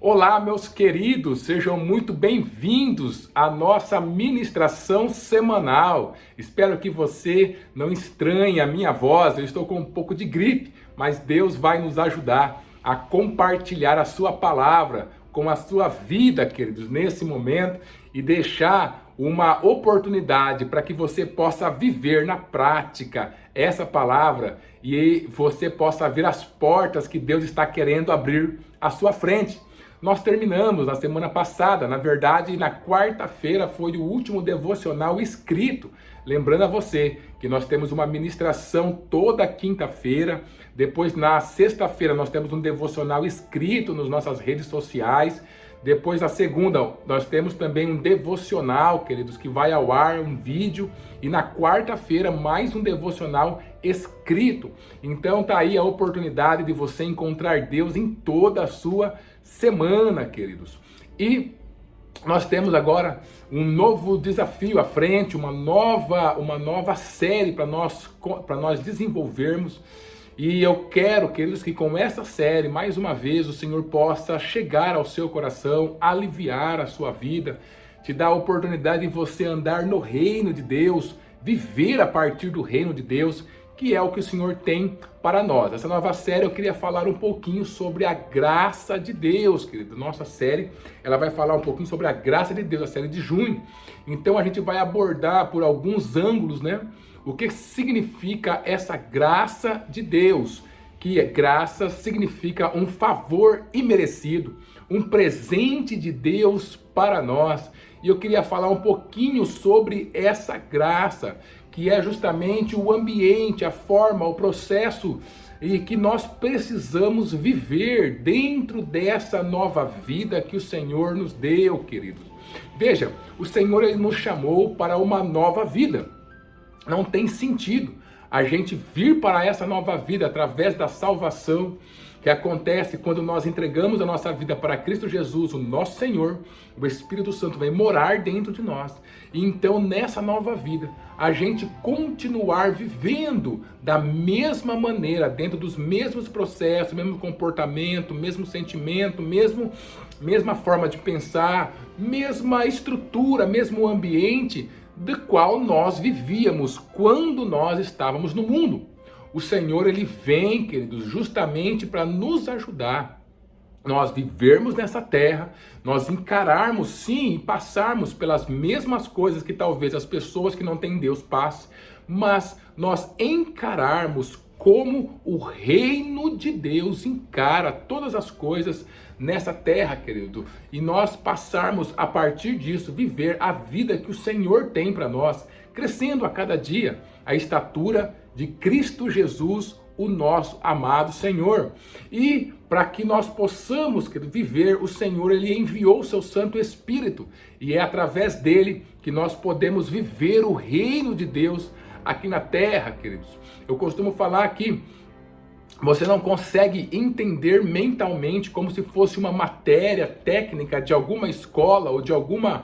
Olá, meus queridos, sejam muito bem-vindos à nossa ministração semanal. Espero que você não estranhe a minha voz, eu estou com um pouco de gripe, mas Deus vai nos ajudar a compartilhar a sua palavra com a sua vida, queridos, nesse momento e deixar uma oportunidade para que você possa viver na prática essa palavra e você possa ver as portas que Deus está querendo abrir à sua frente. Nós terminamos na semana passada, na verdade, na quarta-feira foi o último devocional escrito. Lembrando a você que nós temos uma ministração toda quinta-feira, depois na sexta-feira nós temos um devocional escrito nas nossas redes sociais, depois na segunda nós temos também um devocional, queridos, que vai ao ar, um vídeo, e na quarta-feira mais um devocional escrito. Então tá aí a oportunidade de você encontrar Deus em toda a sua semana, queridos. E nós temos agora um novo desafio à frente, uma nova série para nós desenvolvermos. E eu quero, queridos, que com essa série, mais uma vez, o Senhor possa chegar ao seu coração, aliviar a sua vida, te dar a oportunidade de você andar no reino de Deus, viver a partir do reino de Deus, que é o que o Senhor tem para nós. Essa nova série eu queria falar um pouquinho sobre a graça de Deus, querido. Nossa série, ela vai falar um pouquinho sobre a graça de Deus, a série de junho. Então a gente vai abordar por alguns ângulos, né? O que significa essa graça de Deus? Que graça significa um favor imerecido, um presente de Deus para nós. E eu queria falar um pouquinho sobre essa graça, que é justamente o ambiente, a forma, o processo e que nós precisamos viver dentro dessa nova vida que o Senhor nos deu, queridos. Veja, o Senhor ele nos chamou para uma nova vida. Não tem sentido a gente vir para essa nova vida através da salvação que acontece quando nós entregamos a nossa vida para Cristo Jesus, o nosso Senhor. O Espírito Santo vem morar dentro de nós. E então nessa nova vida, a gente continuar vivendo da mesma maneira, dentro dos mesmos processos, mesmo comportamento, mesmo sentimento, mesma forma de pensar, mesma estrutura, mesmo ambiente do qual nós vivíamos quando nós estávamos no mundo. O Senhor, ele vem, queridos, justamente para nos ajudar. Nós vivermos nessa terra, nós encararmos sim e passarmos pelas mesmas coisas que talvez as pessoas que não têm Deus passem, mas nós encararmos como o reino de Deus encara todas as coisas nessa terra, querido. E nós passarmos a partir disso, viver a vida que o Senhor tem para nós, crescendo a cada dia a estatura de Cristo Jesus, o nosso amado Senhor. E para que nós possamos, querido, viver, o Senhor ele enviou o seu Santo Espírito. E é através dele que nós podemos viver o reino de Deus aqui na terra, queridos. Eu costumo falar que você não consegue entender mentalmente como se fosse uma matéria técnica de alguma escola ou de alguma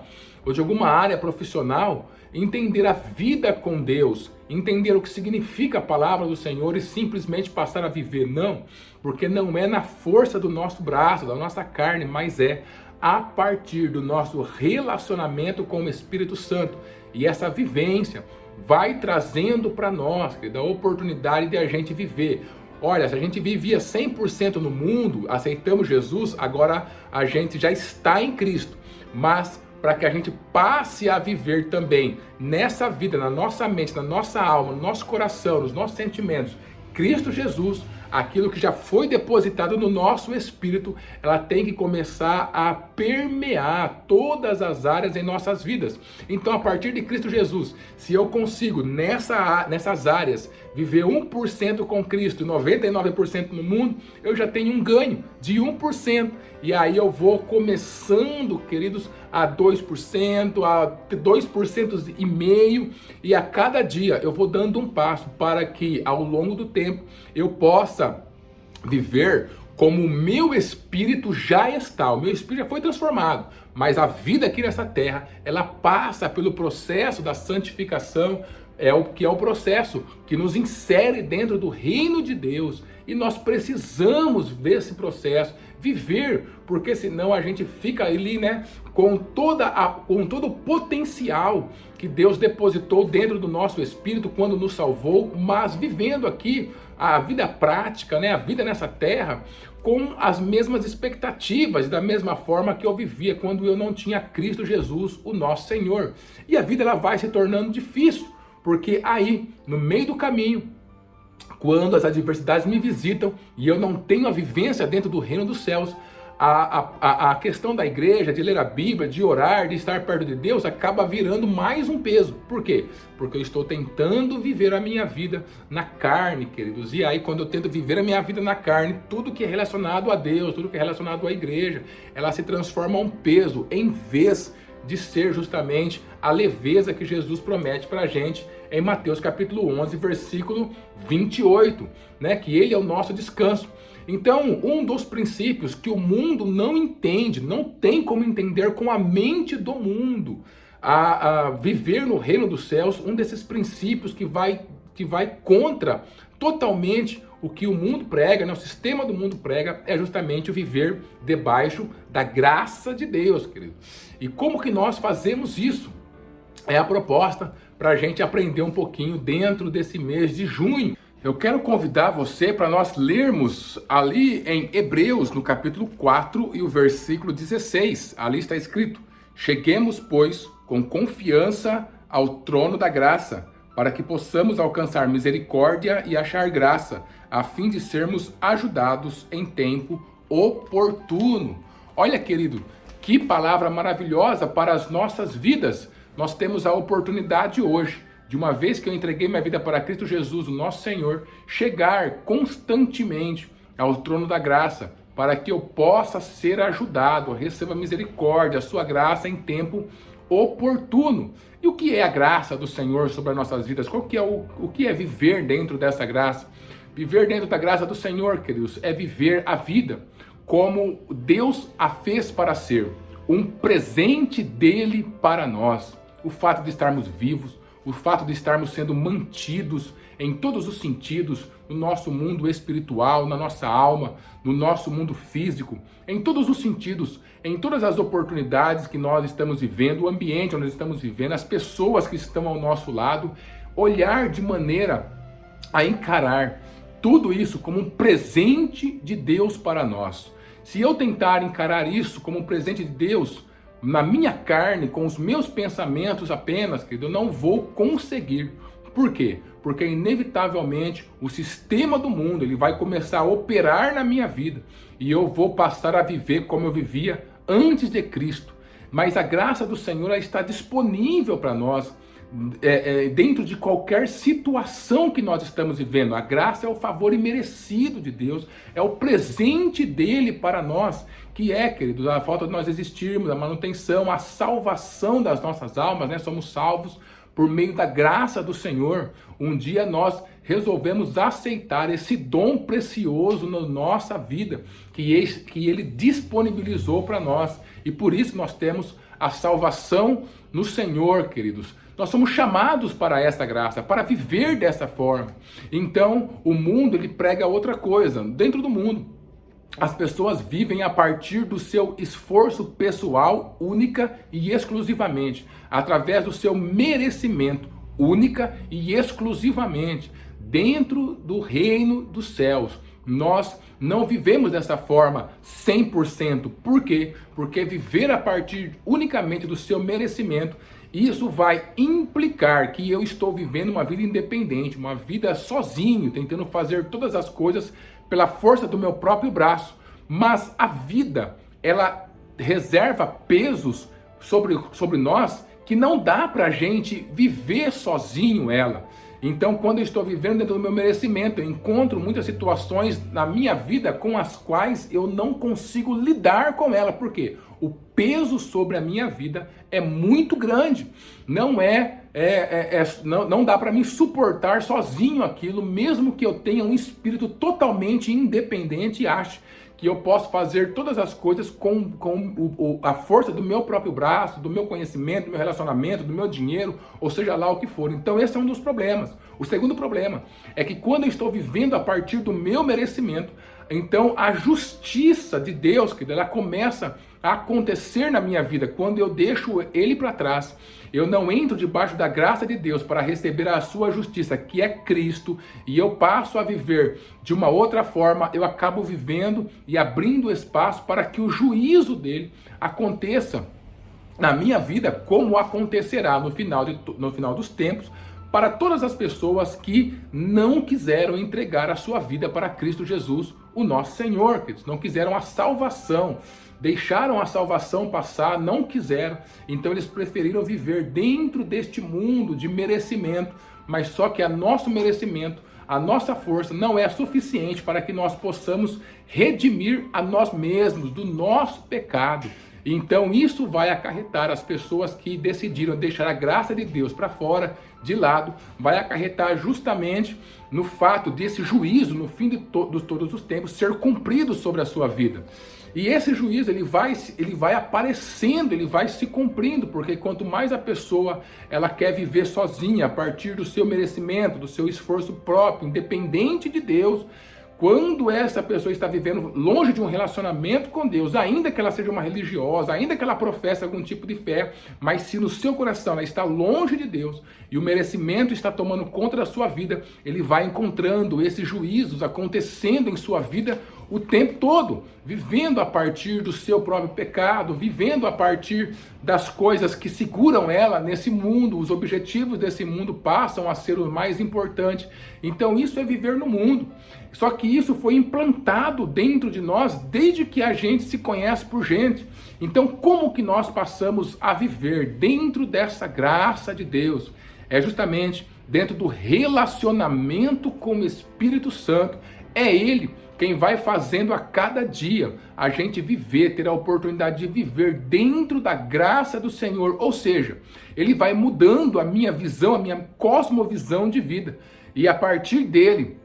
área profissional, entender a vida com Deus, entender o que significa a palavra do Senhor e simplesmente passar a viver. Não, porque não é na força do nosso braço, da nossa carne, mas é a partir do nosso relacionamento com o Espírito Santo. E essa vivência vai trazendo para nós, querida, a oportunidade de a gente viver. Olha, se a gente vivia 100% no mundo, aceitamos Jesus, agora a gente já está em Cristo. Mas para que a gente passe a viver também nessa vida, na nossa mente, na nossa alma, no nosso coração, nos nossos sentimentos, Cristo Jesus, aquilo que já foi depositado no nosso espírito, ela tem que começar a permear todas as áreas em nossas vidas. Então, a partir de Cristo Jesus, se eu consigo nessas áreas viver 1% com Cristo e 99% no mundo, eu já tenho um ganho de 1%. E aí eu vou começando, queridos, a 2%, a 2,5%, e a cada dia eu vou dando um passo para que ao longo do tempo eu possa viver como o meu espírito já está. O meu espírito já foi transformado, mas a vida aqui nessa terra, ela passa pelo processo da santificação, é o que é o processo que nos insere dentro do reino de Deus. E nós precisamos desse processo, viver, porque senão a gente fica ali, né, com todo o potencial que Deus depositou dentro do nosso espírito quando nos salvou, mas vivendo aqui a vida prática, né, a vida nessa terra, com as mesmas expectativas, da mesma forma que eu vivia quando eu não tinha Cristo Jesus, o nosso Senhor. E a vida ela vai se tornando difícil, porque aí, no meio do caminho, quando as adversidades me visitam e eu não tenho a vivência dentro do reino dos céus, a questão da igreja, de ler a Bíblia, de orar, de estar perto de Deus, acaba virando mais um peso. Por quê? Porque eu estou tentando viver a minha vida na carne, queridos. E aí, quando eu tento viver a minha vida na carne, tudo que é relacionado a Deus, tudo que é relacionado à igreja, ela se transforma um peso, em vez de ser justamente a leveza que Jesus promete para a gente em Mateus capítulo 11, versículo 28, né? Que ele é o nosso descanso. Então, um dos princípios que o mundo não entende, não tem como entender com a mente do mundo, a viver no reino dos céus, um desses princípios que vai contra totalmente o que o mundo prega, né? O sistema do mundo prega, é justamente o viver debaixo da graça de Deus, querido. E como que nós fazemos isso? É a proposta para a gente aprender um pouquinho dentro desse mês de junho. Eu quero convidar você para nós lermos ali em Hebreus, no capítulo 4 e o versículo 16. Ali está escrito: cheguemos, pois, com confiança ao trono da graça, para que possamos alcançar misericórdia e achar graça, a fim de sermos ajudados em tempo oportuno. Olha, querido, que palavra maravilhosa para as nossas vidas. Nós temos a oportunidade hoje, de uma vez que eu entreguei minha vida para Cristo Jesus, o nosso Senhor, chegar constantemente ao trono da graça, para que eu possa ser ajudado, receba misericórdia, a sua graça em tempo oportuno. E o que é a graça do Senhor sobre as nossas vidas? O que é viver dentro dessa graça? Viver dentro da graça do Senhor, queridos, é viver a vida como Deus a fez para ser, um presente dele para nós. O fato de estarmos vivos, o fato de estarmos sendo mantidos em todos os sentidos, no nosso mundo espiritual, na nossa alma, no nosso mundo físico, em todos os sentidos, em todas as oportunidades que nós estamos vivendo, o ambiente onde nós estamos vivendo, as pessoas que estão ao nosso lado, olhar de maneira a encarar tudo isso como um presente de Deus para nós. Se eu tentar encarar isso como um presente de Deus, na minha carne, com os meus pensamentos apenas, querido, eu não vou conseguir. Por quê? Porque inevitavelmente o sistema do mundo ele vai começar a operar na minha vida e eu vou passar a viver como eu vivia antes de Cristo. Mas a graça do Senhor ela está disponível para nós dentro de qualquer situação que nós estamos vivendo. A graça é o favor imerecido de Deus, é o presente dele para nós, que é, queridos, a falta de nós existirmos, a manutenção, a salvação das nossas almas, né? Somos salvos por meio da graça do Senhor. Um dia nós resolvemos aceitar esse dom precioso na nossa vida, que ele disponibilizou para nós, e por isso nós temos a salvação no Senhor, queridos. Nós somos chamados para essa graça, para viver dessa forma. Então, o mundo ele prega outra coisa. Dentro do mundo, as pessoas vivem a partir do seu esforço pessoal, única e exclusivamente, através do seu merecimento, única e exclusivamente, dentro do reino dos céus. Nós não vivemos dessa forma 100%. Por quê? Porque viver a partir unicamente do seu merecimento, isso vai implicar que eu estou vivendo uma vida independente, uma vida sozinho, tentando fazer todas as coisas pela força do meu próprio braço. Mas a vida, ela reserva pesos sobre nós que não dá pra gente viver sozinho ela. Então, quando eu estou vivendo dentro do meu merecimento, eu encontro muitas situações na minha vida com as quais eu não consigo lidar com ela. Por quê? O peso sobre a minha vida é muito grande. Não dá para mim suportar sozinho aquilo, mesmo que eu tenha um espírito totalmente independente e ache que eu posso fazer todas as coisas com a força do meu próprio braço, do meu conhecimento, do meu relacionamento, do meu dinheiro, ou seja lá o que for. Então esse é um dos problemas. O segundo problema é que quando eu estou vivendo a partir do meu merecimento, então a justiça de Deus, que ela começa a acontecer na minha vida. Quando eu deixo Ele para trás, eu não entro debaixo da graça de Deus para receber a sua justiça, que é Cristo, e eu passo a viver de uma outra forma, eu acabo vivendo e abrindo espaço para que o juízo dele aconteça na minha vida, como acontecerá no final dos tempos, para todas as pessoas que não quiseram entregar a sua vida para Cristo Jesus, o nosso Senhor, queridos. Não quiseram a salvação, deixaram a salvação passar, não quiseram. Então eles preferiram viver dentro deste mundo de merecimento, mas só que nosso merecimento, a nossa força não é suficiente para que nós possamos redimir a nós mesmos do nosso pecado. Então isso vai acarretar as pessoas que decidiram deixar a graça de Deus para fora, de lado, vai acarretar justamente no fato desse juízo, no fim de todos os tempos, ser cumprido sobre a sua vida. E esse juízo ele vai aparecendo, ele vai se cumprindo, porque quanto mais a pessoa ela quer viver sozinha, a partir do seu merecimento, do seu esforço próprio, independente de Deus, quando essa pessoa está vivendo longe de um relacionamento com Deus, ainda que ela seja uma religiosa, ainda que ela professe algum tipo de fé, mas se no seu coração ela está longe de Deus e o merecimento está tomando conta da sua vida, ele vai encontrando esses juízos acontecendo em sua vida o tempo todo, vivendo a partir do seu próprio pecado, vivendo a partir das coisas que seguram ela nesse mundo. Os objetivos desse mundo passam a ser o mais importante. Então isso é viver no mundo. Só que isso foi implantado dentro de nós desde que a gente se conhece por gente. Então como que nós passamos a viver dentro dessa graça de Deus? É justamente dentro do relacionamento com o Espírito Santo. É Ele quem vai fazendo a cada dia a gente viver, ter a oportunidade de viver dentro da graça do Senhor. Ou seja, Ele vai mudando a minha visão, a minha cosmovisão de vida. E a partir dele,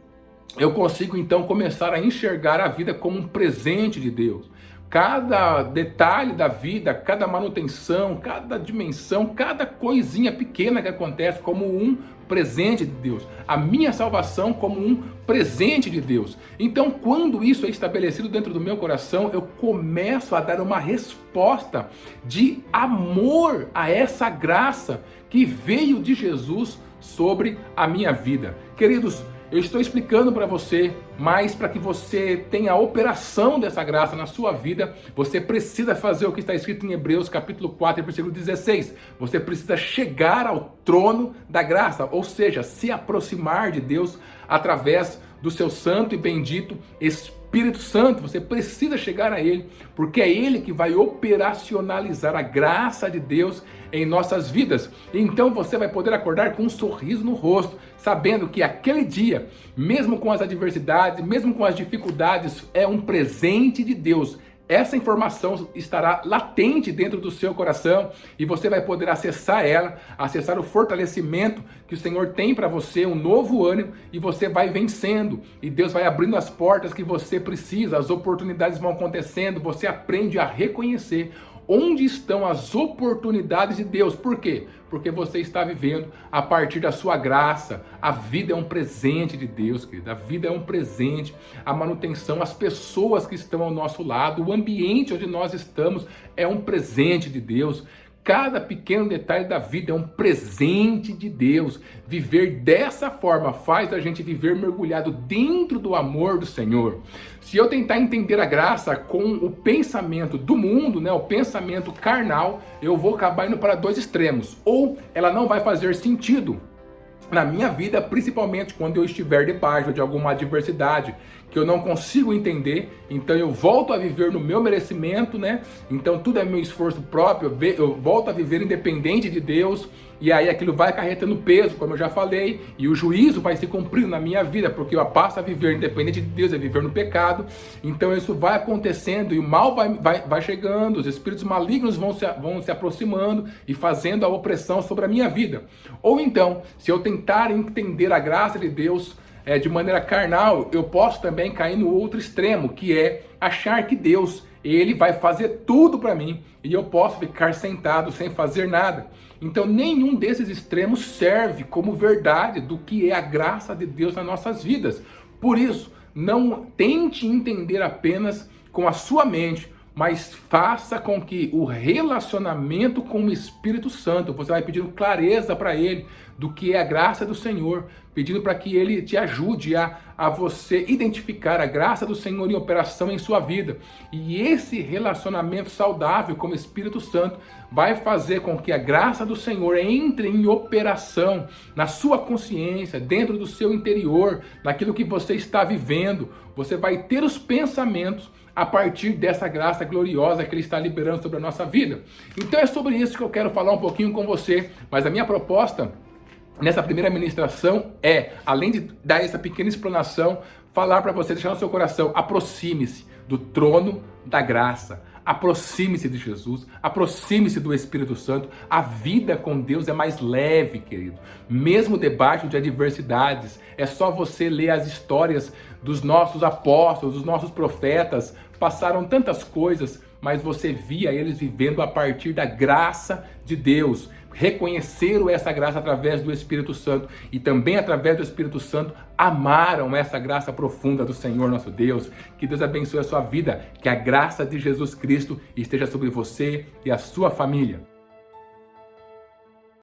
eu consigo então começar a enxergar a vida como um presente de Deus. Cada detalhe da vida, cada manutenção, cada dimensão, cada coisinha pequena que acontece como um presente de Deus. A minha salvação como um presente de Deus. Então, quando isso é estabelecido dentro do meu coração, eu começo a dar uma resposta de amor a essa graça que veio de Jesus sobre a minha vida. Queridos, eu estou explicando para você, mas para que você tenha a operação dessa graça na sua vida, você precisa fazer o que está escrito em Hebreus capítulo 4, versículo 16. Você precisa chegar ao trono da graça, ou seja, se aproximar de Deus através do seu santo e bendito Espírito Santo. Você precisa chegar a Ele, porque é Ele que vai operacionalizar a graça de Deus em nossas vidas. Então você vai poder acordar com um sorriso no rosto, sabendo que aquele dia, mesmo com as adversidades, mesmo com as dificuldades, é um presente de Deus. Essa informação estará latente dentro do seu coração e você vai poder acessar ela, acessar o fortalecimento que o Senhor tem para você, um novo ânimo, e você vai vencendo. E Deus vai abrindo as portas que você precisa, as oportunidades vão acontecendo, você aprende a reconhecer onde estão as oportunidades de Deus. Por quê? Porque você está vivendo a partir da sua graça. A vida é um presente de Deus, querido. A vida é um presente. A manutenção, as pessoas que estão ao nosso lado, o ambiente onde nós estamos é um presente de Deus. Cada pequeno detalhe da vida é um presente de Deus. Viver dessa forma faz a gente viver mergulhado dentro do amor do Senhor. Se eu tentar entender a graça com o pensamento do mundo, o pensamento carnal, eu vou acabar indo para dois extremos. Ou ela não vai fazer sentido na minha vida, principalmente quando eu estiver debaixo de alguma adversidade que eu não consigo entender, então eu volto a viver no meu merecimento, Então tudo é meu esforço próprio, eu volto a viver independente de Deus, e aí aquilo vai acarretando peso, como eu já falei, e o juízo vai se cumprindo na minha vida, porque eu passo a viver independente de Deus, a viver no pecado. Então isso vai acontecendo, e o mal vai chegando, os espíritos malignos vão se aproximando e fazendo a opressão sobre a minha vida. Ou então, se eu tentar entender a graça de Deus de maneira carnal, eu posso também cair no outro extremo, que é achar que Deus, ele vai fazer tudo para mim e eu posso ficar sentado sem fazer nada. Então nenhum desses extremos serve como verdade do que é a graça de Deus nas nossas vidas. Por isso, não tente entender apenas com a sua mente, mas faça com que o relacionamento com o Espírito Santo, você vai pedindo clareza para ele do que é a graça do Senhor, pedindo para que ele te ajude a você identificar a graça do Senhor em operação em sua vida. E esse relacionamento saudável com o Espírito Santo vai fazer com que a graça do Senhor entre em operação na sua consciência, dentro do seu interior, naquilo que você está vivendo. Você vai ter os pensamentos a partir dessa graça gloriosa que Ele está liberando sobre a nossa vida. Então é sobre isso que eu quero falar um pouquinho com você, mas a minha proposta nessa primeira ministração é, além de dar essa pequena explanação, falar para você, deixar no seu coração, aproxime-se do trono da graça. Aproxime-se de Jesus, aproxime-se do Espírito Santo. A vida com Deus é mais leve, querido. Mesmo debaixo de adversidades, é só você ler as histórias dos nossos apóstolos, dos nossos profetas. Passaram tantas coisas, mas você via eles vivendo a partir da graça de Deus. Reconheceram essa graça através do Espírito Santo e também através do Espírito Santo amaram essa graça profunda do Senhor nosso Deus. Que Deus abençoe a sua vida, que a graça de Jesus Cristo esteja sobre você e a sua família.